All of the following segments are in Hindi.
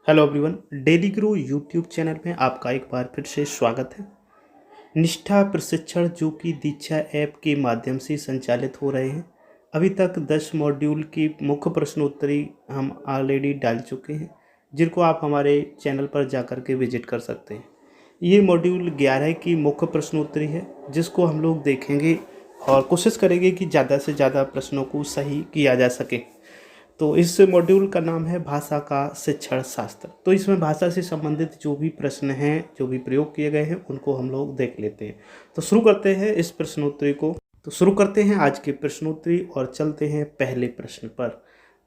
Hello everyone. Daily grow YouTube channel में आपका एक बार फिर से स्वागत है। निष्ठा प्रशिक्षण जो कि दीक्षा ऐप के माध्यम से संचालित हो रहे हैं। अभी तक 10 मॉड्यूल की मुख्य प्रश्नोत्तरी हम ऑलरेडी डाल चुके हैं, जिनको आप हमारे चैनल पर जाकर के विजिट कर सकते हैं। ये मॉड्यूल 11 की मुख्य प्रश्नोत्तरी है, जिसको हम लोग देखेंगे और कोशिश करेंगे कि ज़्यादा से ज़्यादा प्रश्नों को सही किया जा सके। तो इस मॉड्यूल का नाम है भाषा का शिक्षण शास्त्र। तो इसमें भाषा से संबंधित जो भी प्रश्न हैं, जो भी प्रयोग किए गए हैं, उनको हम लोग देख लेते हैं। तो शुरू करते हैं इस प्रश्नोत्तरी को। तो शुरू करते हैं आज की प्रश्नोत्तरी और चलते हैं पहले प्रश्न पर।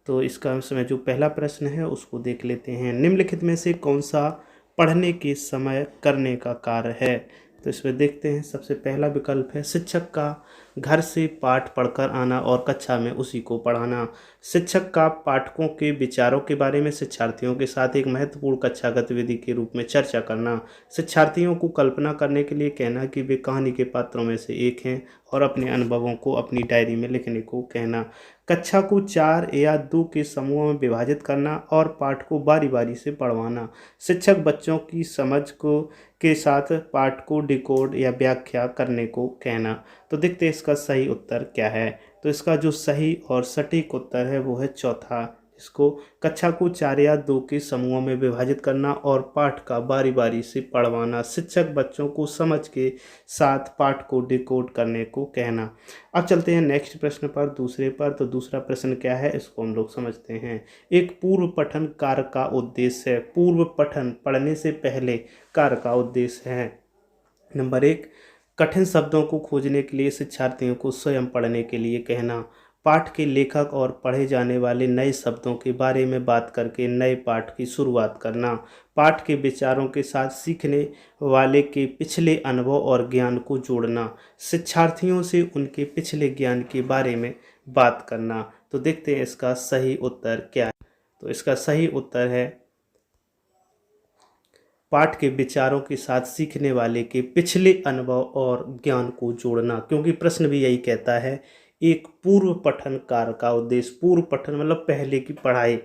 तो इसका इसमें जो पहला प्रश्न है उसको देख लेते हैं। निम्नलिखित में से कौन सा पढ़ने के समय करने का कार्य है? तो इसमें देखते हैं, सबसे पहला विकल्प है शिक्षक का घर से पाठ पढ़कर आना और कक्षा में उसी को पढ़ाना। शिक्षक का पाठकों के विचारों के बारे में शिक्षार्थियों के साथ एक महत्वपूर्ण कक्षा गतिविधि के रूप में चर्चा करना। शिक्षार्थियों को कल्पना करने के लिए कहना कि वे कहानी के पात्रों में से एक हैं और अपने अनुभवों को अपनी डायरी में लिखने को कहना। कक्षा को 4 या 2 के समूहों में विभाजित करना और पाठ को बारी बारी से पढ़वाना। शिक्षक बच्चों की समझ को के साथ पाठ को डिकोड या व्याख्या करने को कहना। तो देखते हैं इसका सही उत्तर क्या है। तो इसका जो सही और सटीक उत्तर है वो है चौथा। इसको कक्षा को 4 या 2 के समूहों में विभाजित करना और पाठ का बारी बारी से पढ़वाना। शिक्षक बच्चों को समझ के साथ पाठ को डिकोड करने को कहना। अब चलते हैं नेक्स्ट प्रश्न पर, दूसरे पर। तो दूसरा प्रश्न क्या है इसको हम लोग समझते हैं। एक पूर्व पठन कार्य का उद्देश्य है। पूर्व पठन पढ़ने से पहले कार्य का उद्देश्य है। नंबर 1, कठिन शब्दों को खोजने के लिए शिक्षार्थियों को स्वयं पढ़ने के लिए कहना। पाठ के लेखक और पढ़े जाने वाले नए शब्दों के बारे में बात करके नए पाठ की शुरुआत करना। पाठ के विचारों के साथ सीखने वाले के पिछले अनुभव और ज्ञान को जोड़ना। शिक्षार्थियों से उनके पिछले ज्ञान के बारे में बात करना। तो देखते हैं इसका सही उत्तर क्या है। तो इसका सही उत्तर है पाठ के विचारों के साथ सीखने वाले के पिछले अनुभव और ज्ञान को जोड़ना, क्योंकि प्रश्न भी यही कहता है। एक पूर्व पठन कार्य का उद्देश्य, पूर्व पठन मतलब पहले की पढ़ाई,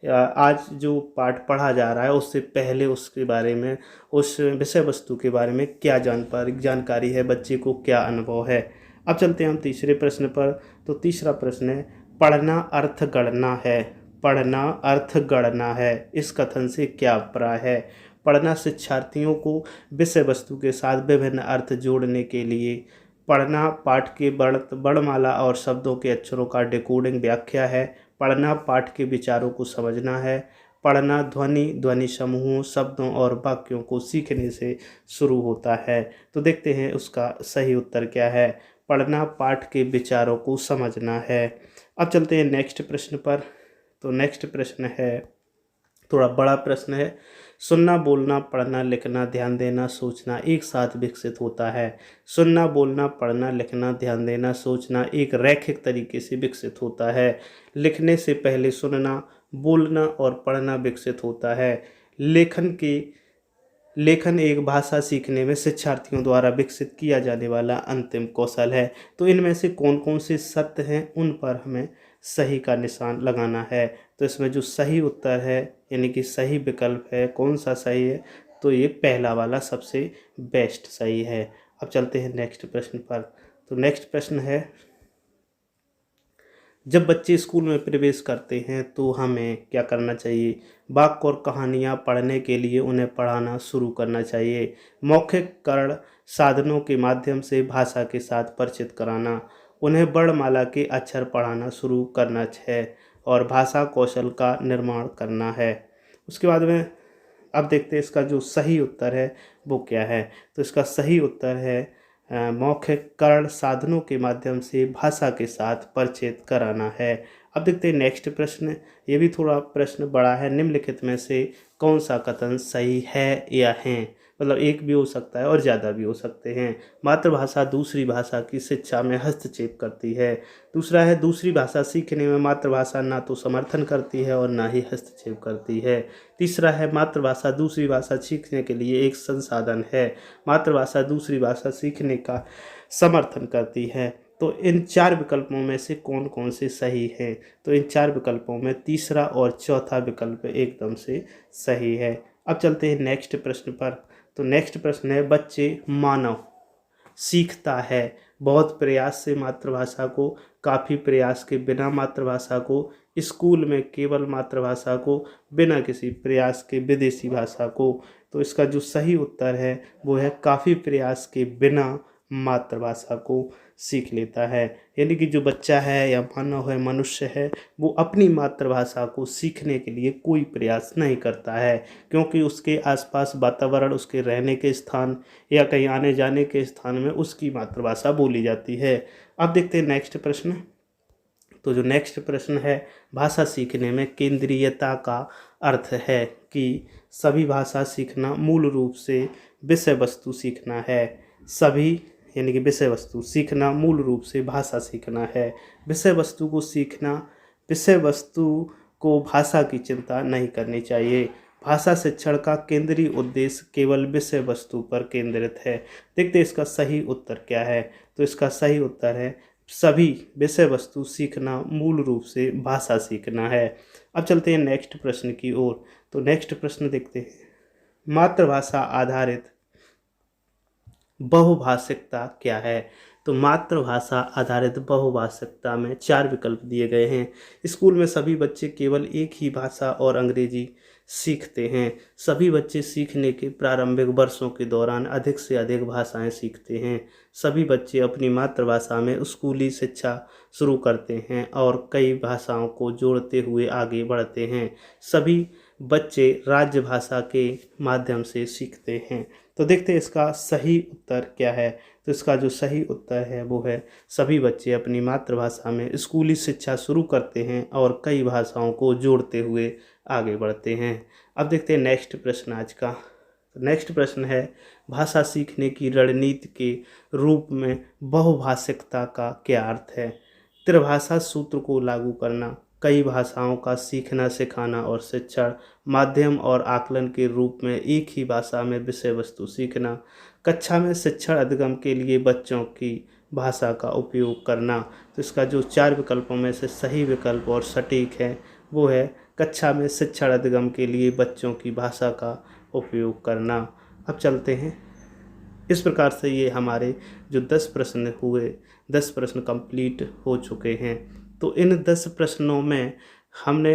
आज जो पाठ पढ़ा जा रहा है उससे पहले उसके बारे में, उस विषय वस्तु के बारे में क्या जानकारी है, बच्चे को क्या अनुभव है। अब चलते हैं हम तीसरे प्रश्न पर। तो तीसरा प्रश्न है पढ़ना अर्थ गढ़ना है। पढ़ना अर्थ गढ़ना है, इस कथन से क्या अभिप्राय है? पढ़ना शिक्षार्थियों को विषय वस्तु के साथ विभिन्न अर्थ जोड़ने के लिए। पढ़ना पाठ के वर्णमाला और शब्दों के अक्षरों का डिकोडिंग व्याख्या है। पढ़ना पाठ के विचारों को समझना है। पढ़ना ध्वनि समूहों, शब्दों और वाक्यों को सीखने से शुरू होता है। तो देखते हैं उसका सही उत्तर क्या है। पढ़ना पाठ के विचारों को समझना है। अब चलते हैं नेक्स्ट प्रश्न पर। तो नेक्स्ट प्रश्न है, थोड़ा बड़ा प्रश्न है। सुनना, बोलना, पढ़ना, लिखना, ध्यान देना, सोचना एक साथ विकसित होता है। सुनना, बोलना, पढ़ना, लिखना, ध्यान देना, सोचना एक रैखिक तरीके से विकसित होता है। लिखने से पहले सुनना, बोलना और पढ़ना विकसित होता है। लेखन एक भाषा सीखने में शिक्षार्थियों द्वारा विकसित किया जाने वाला अंतिम कौशल है। तो इनमें से कौन कौन से सत्य हैं उन पर हमें सही का निशान लगाना है। तो इसमें जो सही उत्तर है, यानी कि सही विकल्प है, कौन सा सही है? तो ये पहला वाला सबसे बेस्ट सही है। अब चलते हैं नेक्स्ट प्रश्न पर। तो नेक्स्ट प्रश्न है, जब बच्चे स्कूल में प्रवेश करते हैं तो हमें क्या करना चाहिए? वाक्य और कहानियाँ पढ़ने के लिए उन्हें पढ़ाना शुरू करना चाहिए। मौखिककरण साधनों के माध्यम से भाषा के साथ परिचित कराना। उन्हें वर्णमाला के अक्षर पढ़ाना शुरू करना है और भाषा कौशल का निर्माण करना है। उसके बाद में अब देखते हैं इसका जो सही उत्तर है वो क्या है। तो इसका सही उत्तर है मौखिककरण साधनों के माध्यम से भाषा के साथ परिचित कराना है। अब देखते हैं नेक्स्ट प्रश्न। ये भी थोड़ा प्रश्न बड़ा है। निम्नलिखित में से कौन सा कथन सही है या है? मतलब एक भी हो सकता है और ज़्यादा भी हो सकते हैं। मातृभाषा दूसरी भाषा की शिक्षा में हस्तक्षेप करती है। दूसरा है दूसरी भाषा सीखने में मातृभाषा ना तो समर्थन करती है और ना ही हस्तक्षेप करती है। तीसरा है मातृभाषा दूसरी भाषा सीखने के लिए एक संसाधन है। मातृभाषा दूसरी भाषा सीखने का समर्थन करती है। तो इन 4 विकल्पों में से कौन कौन से सही हैं? तो इन 4 विकल्पों में तीसरा और चौथा विकल्प एकदम से सही है। अब चलते हैं नेक्स्ट प्रश्न पर। तो नेक्स्ट प्रश्न है, बच्चे मानव सीखता है बहुत प्रयास से मातृभाषा को, काफ़ी प्रयास के बिना मातृभाषा को, स्कूल में केवल मातृभाषा को, बिना किसी प्रयास के विदेशी भाषा को। तो इसका जो सही उत्तर है वो है काफ़ी प्रयास के बिना मातृभाषा को सीख लेता है। यानी कि जो बच्चा है या मानव है, मनुष्य है, वो अपनी मातृभाषा को सीखने के लिए कोई प्रयास नहीं करता है, क्योंकि उसके आसपास वातावरण, उसके रहने के स्थान या कहीं आने जाने के स्थान में उसकी मातृभाषा बोली जाती है। अब देखते हैं नेक्स्ट प्रश्न। तो जो नेक्स्ट प्रश्न है, भाषा सीखने में केंद्रीयता का अर्थ है कि सभी भाषा सीखना मूल रूप से विषय वस्तु सीखना है। सभी यानी कि विषय वस्तु सीखना मूल रूप से भाषा सीखना है। विषय वस्तु को सीखना, विषय वस्तु को भाषा की चिंता नहीं करनी चाहिए। भाषा शिक्षण का केंद्रीय उद्देश्य केवल विषय वस्तु पर केंद्रित है। देखते हैं इसका सही उत्तर क्या है। तो इसका सही उत्तर है सभी विषय वस्तु सीखना मूल रूप से भाषा सीखना है। अब चलते हैं नेक्स्ट प्रश्न की ओर। तो नेक्स्ट प्रश्न देखते हैं, मातृभाषा आधारित बहुभाषिकता क्या है? तो मातृभाषा आधारित बहुभाषिकता में 4 विकल्प दिए गए हैं। स्कूल में सभी बच्चे केवल एक ही भाषा और अंग्रेजी सीखते हैं। सभी बच्चे सीखने के प्रारंभिक वर्षों के दौरान अधिक से अधिक भाषाएं सीखते हैं। सभी बच्चे अपनी मातृभाषा में स्कूली शिक्षा शुरू करते हैं और कई भाषाओं को जोड़ते हुए आगे बढ़ते हैं। सभी बच्चे राज्य भाषा के माध्यम से सीखते हैं। तो देखते हैं इसका सही उत्तर क्या है। तो इसका जो सही उत्तर है वो है सभी बच्चे अपनी मातृभाषा में स्कूली शिक्षा शुरू करते हैं और कई भाषाओं को जोड़ते हुए आगे बढ़ते हैं। अब देखते हैं नेक्स्ट प्रश्न आज का। नेक्स्ट प्रश्न है, भाषा सीखने की रणनीति के रूप में बहुभाषिकता का क्या अर्थ है? त्रिभाषा सूत्र को लागू करना, कई भाषाओं का सीखना, सिखाना और शिक्षण, माध्यम और आकलन के रूप में एक ही भाषा में विषय वस्तु सीखना, कक्षा में शिक्षण अधिगम के लिए बच्चों की भाषा का उपयोग करना। तो इसका जो 4 विकल्पों में से सही विकल्प और सटीक है वो है कक्षा में शिक्षण अधिगम के लिए बच्चों की भाषा का उपयोग करना। अब चलते हैं, इस प्रकार से ये हमारे जो 10 प्रश्न हुए, 10 प्रश्न कंप्लीट हो चुके हैं। तो इन 10 प्रश्नों में हमने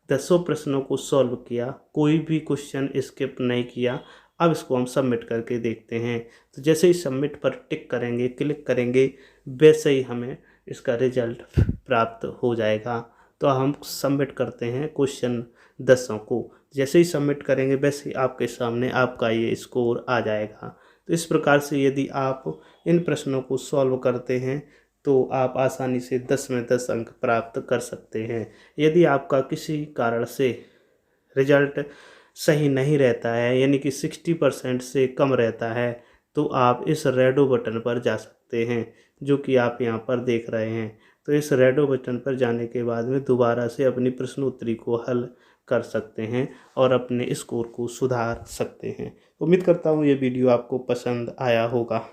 10 प्रश्नों को सॉल्व किया, कोई भी क्वेश्चन स्किप नहीं किया। अब इसको हम सबमिट करके देखते हैं। तो जैसे ही सबमिट पर टिक करेंगे, क्लिक करेंगे, वैसे ही हमें इसका रिजल्ट प्राप्त हो जाएगा। तो हम सबमिट करते हैं क्वेश्चन 10 को। जैसे ही सबमिट करेंगे वैसे ही आपके सामने आपका ये स्कोर आ जाएगा। तो इस प्रकार से यदि आप इन प्रश्नों को सॉल्व करते हैं तो आप आसानी से 10 में 10 अंक प्राप्त कर सकते हैं। यदि आपका किसी कारण से रिजल्ट सही नहीं रहता है, यानी कि 60% से कम रहता है, तो आप इस रेडो बटन पर जा सकते हैं जो कि आप यहाँ पर देख रहे हैं। तो इस रेडो बटन पर जाने के बाद में दोबारा से अपनी प्रश्नोत्तरी को हल कर सकते हैं और अपने स्कोर को सुधार सकते हैं। उम्मीद करता हूँ ये वीडियो आपको पसंद आया होगा।